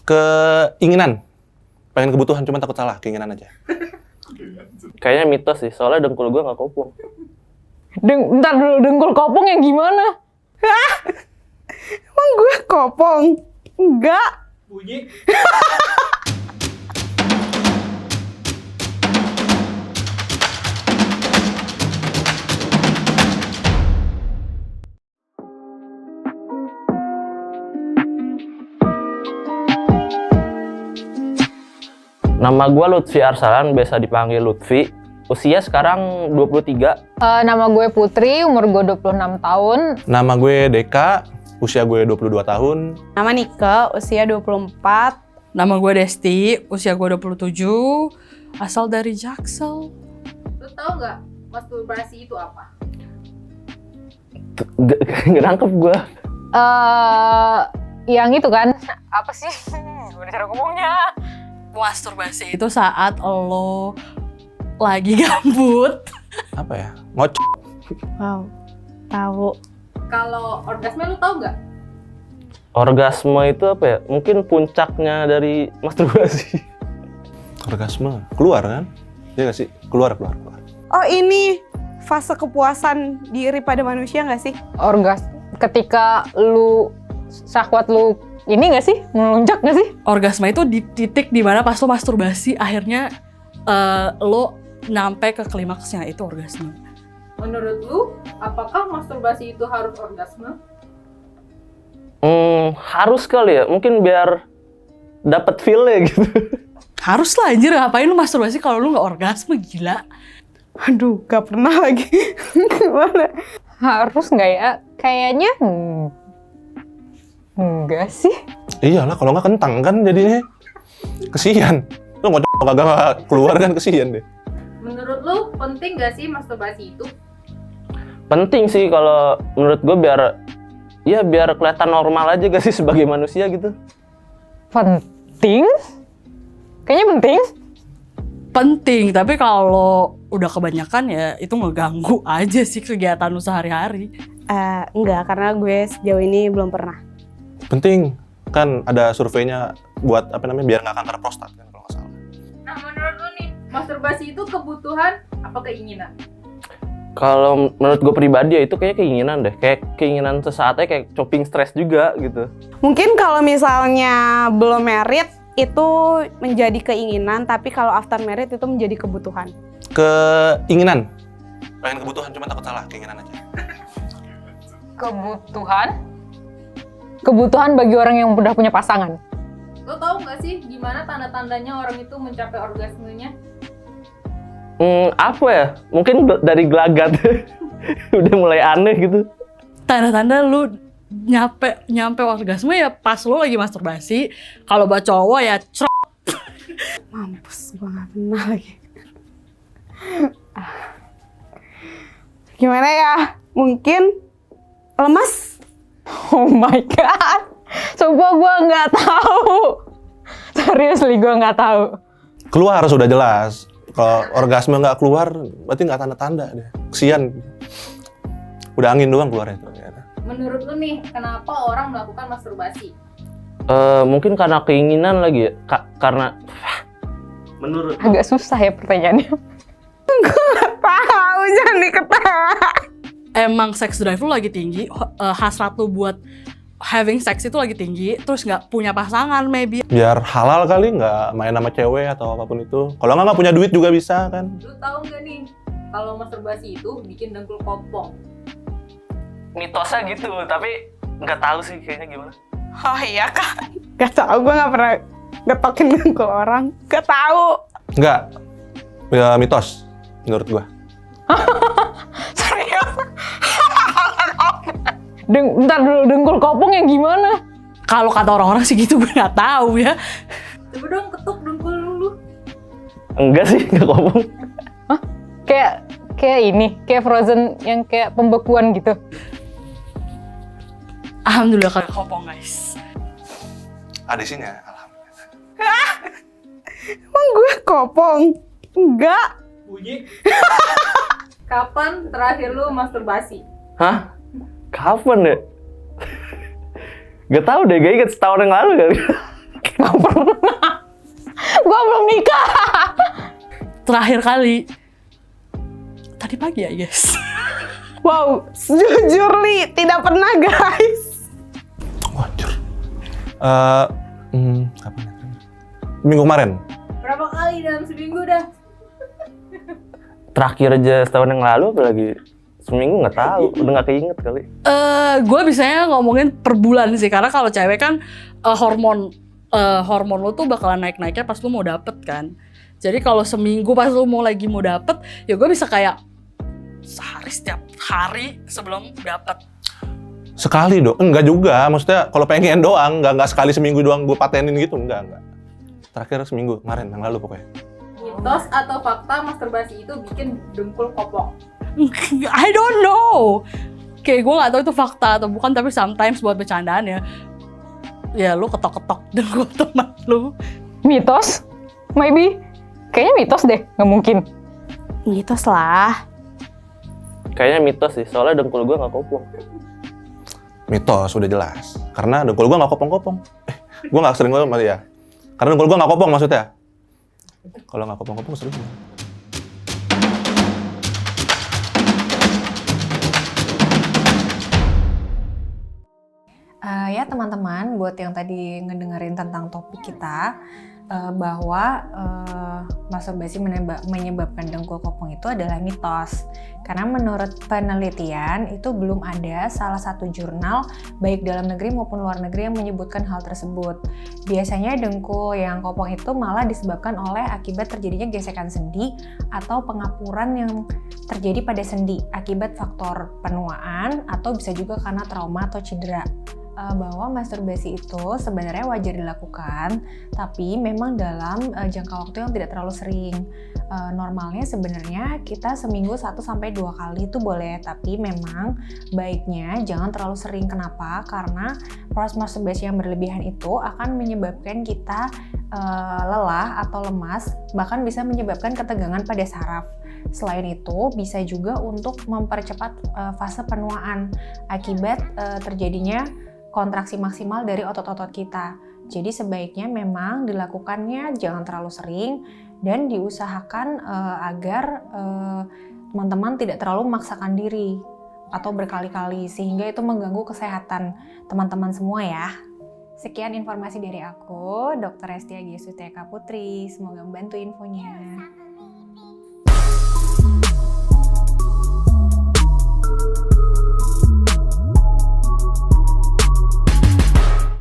Keinginan. Pengen kebutuhan, cuma takut salah. Keinginan aja. Kayaknya mitos sih, soalnya dengkul gue nggak kopong. Bentar dulu, dengkul kopong yang gimana? Emang gue kopong? Enggak. Bunyi. Nama gue Lutfi Arsalan, biasa dipanggil Lutfi. Usia sekarang 23. Nama gue Putri, umur gue 26 tahun. Nama gue Deka, usia gue 22 tahun. Nama Nike, usia 24. Nama gue Desti, usia gue 27, asal dari Jaksel. Lu tau nggak masturbasi itu apa? Nggak nangkep gue. Yang itu kan, apa sih? Gimana cara ngomongnya? Masturbasi itu saat lo lagi gabut. Apa ya? Ngocok. Wow, tahu. Kalau orgasme lu tau nggak? Orgasme itu apa ya? Mungkin puncaknya dari masturbasi. Orgasme. Keluar kan? Iya nggak sih? Keluar. Oh, ini fase kepuasan diri pada manusia nggak sih? Ketika lu syahwat lu ini nggak sih? Melonjak nggak sih? Orgasme itu di titik dimana pas lo masturbasi, akhirnya lo nyampe ke klimaksnya, itu orgasme. Menurut lu, apakah masturbasi itu harus orgasme? Harus kali ya, mungkin biar dapat feel-nya gitu. Harus lah anjir, ngapain lo masturbasi kalau lo nggak orgasme, gila. Aduh, gak pernah lagi. Gimana? Harus nggak ya? Kayaknya enggak sih. Iyalah, kalau nggak kentang kan jadinya. Kesian. Lu ngocok kagak keluar kan kesian deh. Menurut lu, penting nggak sih masturbasi itu? Penting sih kalau menurut gue, biar kelihatan normal aja gak sih sebagai manusia gitu. Penting? Kayaknya penting. Penting, tapi kalau udah kebanyakan ya itu ngeganggu aja sih kegiatan lu sehari-hari. Enggak, karena gue sejauh ini belum pernah. Penting. Kan ada surveinya buat biar nggak kanker prostat kan kalau nggak salah. Nah, menurut lu nih, masturbasi itu kebutuhan apa keinginan? Kalau menurut gue pribadi ya itu kayak keinginan deh. Kayak keinginan sesaatnya, kayak coping stres juga gitu. Mungkin kalau misalnya belum married itu menjadi keinginan, tapi kalau after married itu menjadi kebutuhan. Keinginan. Pengen kebutuhan, cuma takut salah. Keinginan aja. Kebutuhan bagi orang yang udah punya pasangan. Lo tau nggak sih gimana tanda-tandanya orang itu mencapai orgasmenya? Apa ya? Mungkin dari gelagat. Udah mulai aneh gitu. Tanda-tanda lu nyampe orgasme ya pas lo lagi masturbasi. Kalau buat cowok ya Mampus, gue gak pernah lagi. Gimana ya? Mungkin lemas? Oh my god. Sumpah gue nggak tahu. Seriously gue nggak tahu. Keluar sudah jelas. Kalau orgasme nggak keluar, berarti nggak tanda-tanda deh. Kesian. Udah angin doang keluarnya itu. Menurut lu nih, kenapa orang melakukan masturbasi? Mungkin karena keinginan lagi ya. Karena menurut Agak susah ya pertanyaannya. Tahu, jangan diketawa. emang sex drive lu lagi tinggi, hasrat lu buat having sex itu lagi tinggi, terus nggak punya pasangan maybe. Biar halal kali, nggak main sama cewek atau apapun itu. Kalau nggak punya duit juga bisa kan. Lu tahu nggak nih, kalau masturbasi itu bikin dengkul kopong? mitosnya gitu, tapi nggak tahu sih kayaknya gimana. Oh iya kan? Gak tau, gue gak pernah getokin dengkul orang. Gak tahu. Nggak. Ya, mitos menurut gua. Serius? Bentar dulu, dengkul kopong yang gimana? Kalau kata orang-orang sih gitu, gue nggak tahu ya. Coba dong ketuk dengkul lu. Enggak sih, nggak kopong. Hah? Kayak ini, kayak Frozen yang kayak pembekuan gitu. Alhamdulillah kagak kopong guys. Adisinya, alhamdulillah. Emang gue kopong? Enggak. Bunyi. Kapan terakhir lu masturbasi? Hah? Kapan ya? Gak tau deh, gak inget setahun yang lalu kali. Gak pernah. Gue belum nikah. Terakhir kali tadi pagi ya guys. Wow, jujur Li, tidak pernah guys. Wajar. Kapan ya? Minggu kemarin. Berapa kali dalam seminggu dah? Terakhir aja setahun yang lalu, apalagi seminggu nggak tahu, udah nggak keinget kali. Gue biasanya ngomongin per bulan sih, karena kalau cewek kan hormon lo tuh bakalan naik-naiknya pas lo mau dapet kan. Jadi kalau seminggu pas lo lagi mau dapet, ya gue bisa kayak sehari setiap hari sebelum dapet. Sekali dong, enggak juga. Maksudnya kalau pengen doang, enggak sekali seminggu doang gue patenin gitu, enggak. Terakhir seminggu kemarin yang lalu pokoknya. Mitos atau fakta masturbasi itu bikin dengkul kopong? I don't know. Kayak gue gak tahu itu fakta atau bukan, tapi sometimes buat bercandaan ya. Ya lu ketok-ketok dengkul teman lu. Mitos? Maybe. Kayaknya mitos deh, nggak mungkin. Mitos lah. Kayaknya mitos sih, soalnya dengkul gue nggak kopong. Mitos, udah jelas. Karena dengkul gue nggak kopong-kopong. Gue nggak sering ngomong ya. Karena dengkul gue nggak kopong maksudnya. Kalau nggak kopong-kopong sering. Ya teman-teman, buat yang tadi ngedengerin tentang topik kita, bahwa masturbasi menyebabkan dengkul kopong itu adalah mitos. Karena menurut penelitian itu belum ada salah satu jurnal baik dalam negeri maupun luar negeri yang menyebutkan hal tersebut. Biasanya dengkul yang kopong itu malah disebabkan oleh akibat terjadinya gesekan sendi atau pengapuran yang terjadi pada sendi akibat faktor penuaan atau bisa juga karena trauma atau cedera. Bahwa masturbasi itu sebenarnya wajar dilakukan, tapi memang dalam jangka waktu yang tidak terlalu sering. Normalnya sebenarnya kita seminggu 1-2 kali itu boleh, tapi memang baiknya jangan terlalu sering. Kenapa? Karena proses masturbasi yang berlebihan itu akan menyebabkan kita lelah atau lemas, bahkan bisa menyebabkan ketegangan pada saraf. Selain itu, bisa juga untuk mempercepat fase penuaan akibat terjadinya kontraksi maksimal dari otot-otot kita. Jadi sebaiknya memang dilakukannya jangan terlalu sering dan diusahakan agar teman-teman tidak terlalu memaksakan diri atau berkali-kali sehingga itu mengganggu kesehatan teman-teman semua ya. Sekian informasi dari aku, Dr. Estia Gesuteka Putri. Semoga membantu infonya.